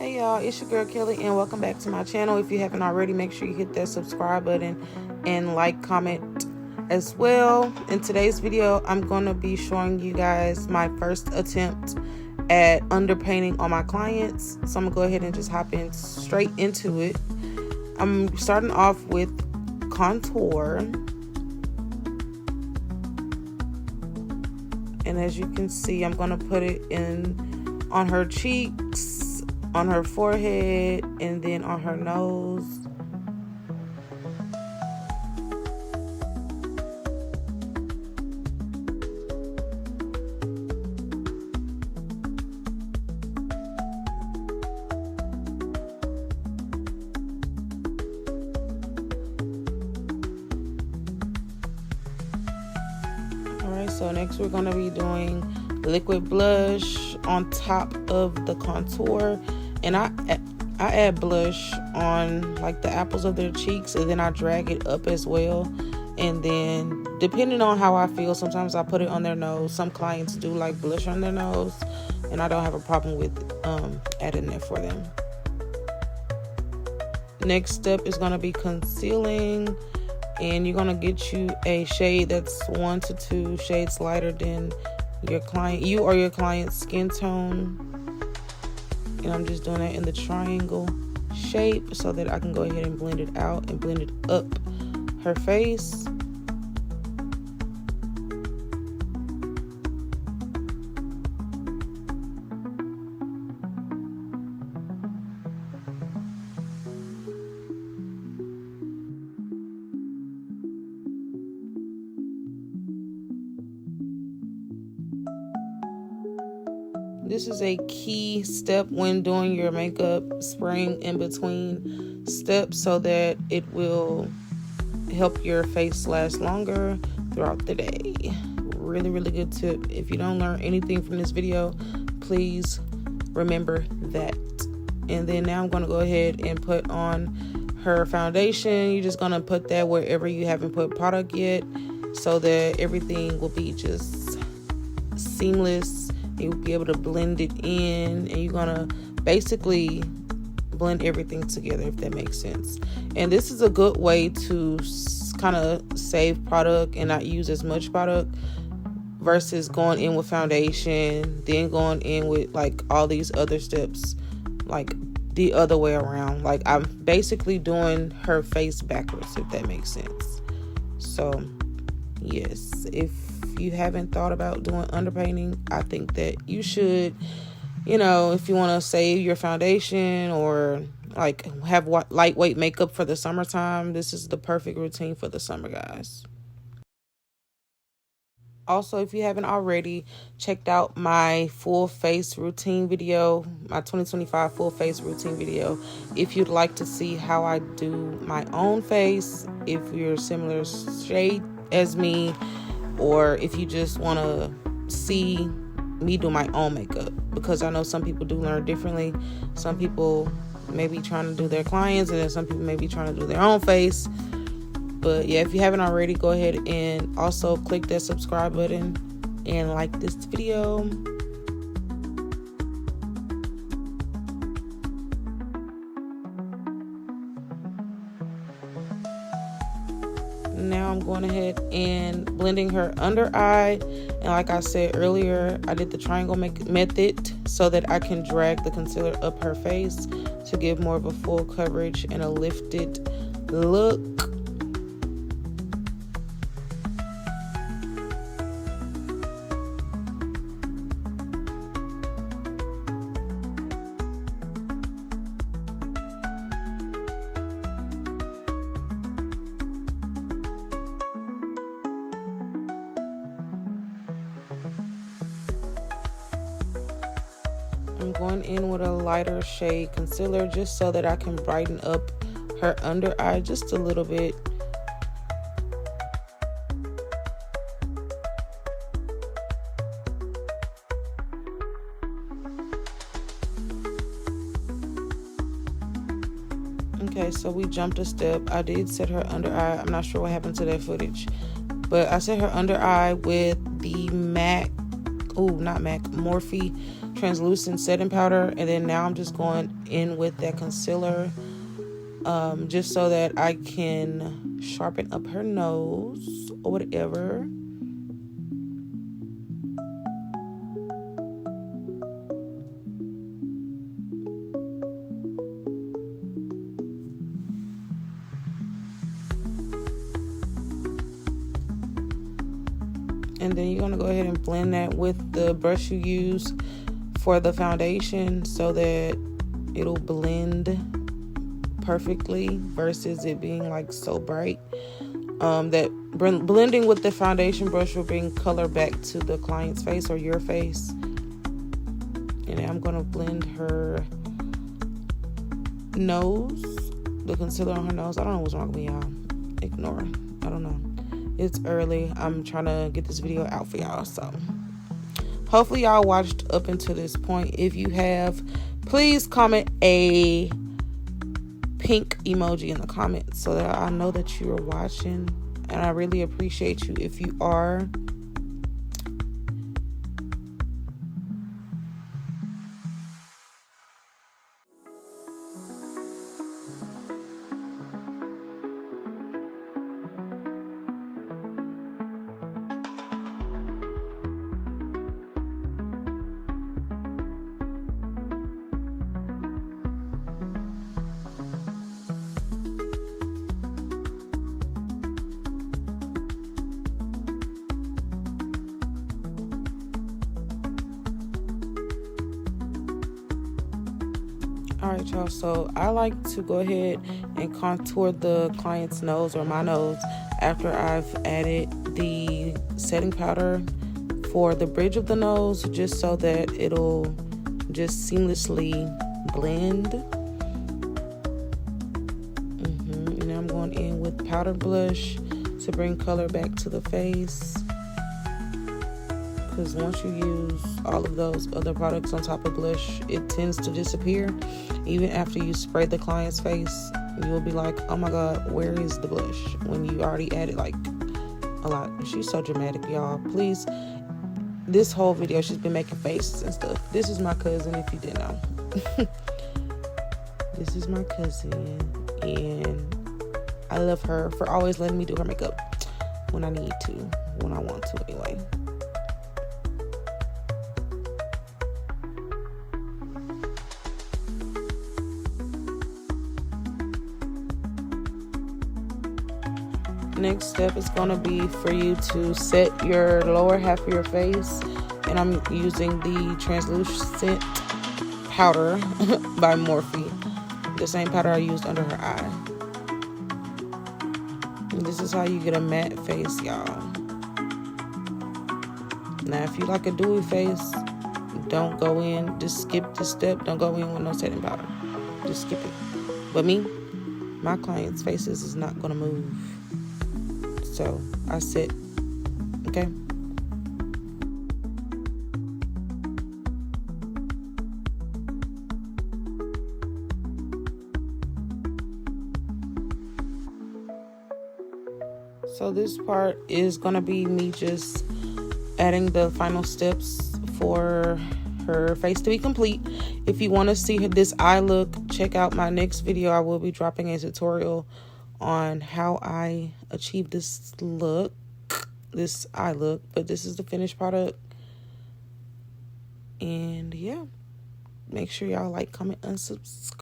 Hey y'all, it's your girl Kelly and welcome back to my channel. If you haven't already, make sure you hit that subscribe button and like, comment as well. In today's video, I'm going to be showing you guys my first attempt at underpainting on my clients. So I'm going to go ahead and just hop in straight into it. I'm starting off with contour. And as you can see, I'm going to put it in on her cheeks, on her forehead, and then on her nose. Alright, so next we're going to be doing liquid blush on top of the contour. And I add blush on like the apples of their cheeks, and then I drag it up as well. And then depending on how I feel, sometimes I put it on their nose. Some clients do like blush on their nose, and I don't have a problem with adding that for them. Next step is going to be concealing, and you're going to get you a shade that's 1 to 2 shades lighter than you or your client's skin tone. And I'm just doing that in the triangle shape so that I can go ahead and blend it out and blend it up her face. This is a key step when doing your makeup, spraying in between steps so that it will help your face last longer throughout the day. Really, really good tip. If you don't learn anything from this video, please remember that. And then now I'm going to go ahead and put on her foundation. You're just going to put that wherever you haven't put product yet so that everything will be just seamless. You'll be able to blend it in, and you're gonna basically blend everything together, if that makes sense. And this is a good way to kind of save product and not use as much product versus going in with foundation, then going in with like all these other steps, like the other way around. Like I'm basically doing her face backwards, if that makes sense. So yes, if you haven't thought about doing underpainting, I think that you should. You know, if you want to save your foundation or like have lightweight makeup for the summertime, this is the perfect routine for the summer, guys. Also, if you haven't already checked out my full face routine video, my 2025 full face routine video, if you'd like to see how I do my own face, if you're similar shade as me, or if you just want to see me do my own makeup, because I know some people do learn differently. Some people may be trying to do their clients, and then some people may be trying to do their own face. But yeah, if you haven't already, go ahead and also click that subscribe button and like this video. Now I'm going ahead and blending her under eye, and like I said earlier, I did the triangle method so that I can drag the concealer up her face to give more of a full coverage and a lifted look. I'm going in with a lighter shade concealer just so that I can brighten up her under eye just a little bit. Okay, so we jumped a step. I did set her under eye. I'm not sure what happened to that footage, but I set her under eye with the Morphe translucent setting powder, and then now I'm just going in with that concealer, just so that I can sharpen up her nose or whatever. And then you're going to go ahead and blend that with the brush you use for the foundation so that it'll blend perfectly versus it being like so bright. That blending with the foundation brush will bring color back to the client's face or your face. And I'm going to blend her nose, the concealer on her nose. I don't know what's wrong with me, y'all. Ignore. I don't know. It's early. I'm trying to get this video out for y'all. So hopefully y'all watched up until this point. If you have, please comment a pink emoji in the comments so that I know that you are watching. And I really appreciate you if you are. Alright, y'all, so I like to go ahead and contour the client's nose or my nose after I've added the setting powder for the bridge of the nose, just so that it'll just seamlessly blend. And I'm going in with powder blush to bring color back to the face. Because once you use all of those other products on top of blush, it tends to disappear. Even after you spray the client's face, you'll be like, oh my god, where is the blush? When you already added like a lot. She's so dramatic, y'all. Please, this whole video she's been making faces and stuff. This is my cousin, if you didn't know. This is my cousin, and I love her for always letting me do her makeup when I need to, when I want to anyway. Next step is going to be for you to set your lower half of your face, and I'm using the translucent powder by Morphe, the same powder I used under her eye. And this is how you get a matte face, y'all. Now if you like a dewy face, don't go in, just skip this step. Don't go in with no setting powder, just skip it. But me, my clients' faces is not going to move. So I sit, okay? So this part is gonna be me just adding the final steps for her face to be complete. If you want to see this eye look, check out my next video. I will be dropping a tutorial on how I achieve this look, this eye look, but this is the finished product. And yeah, make sure y'all like, comment, and subscribe.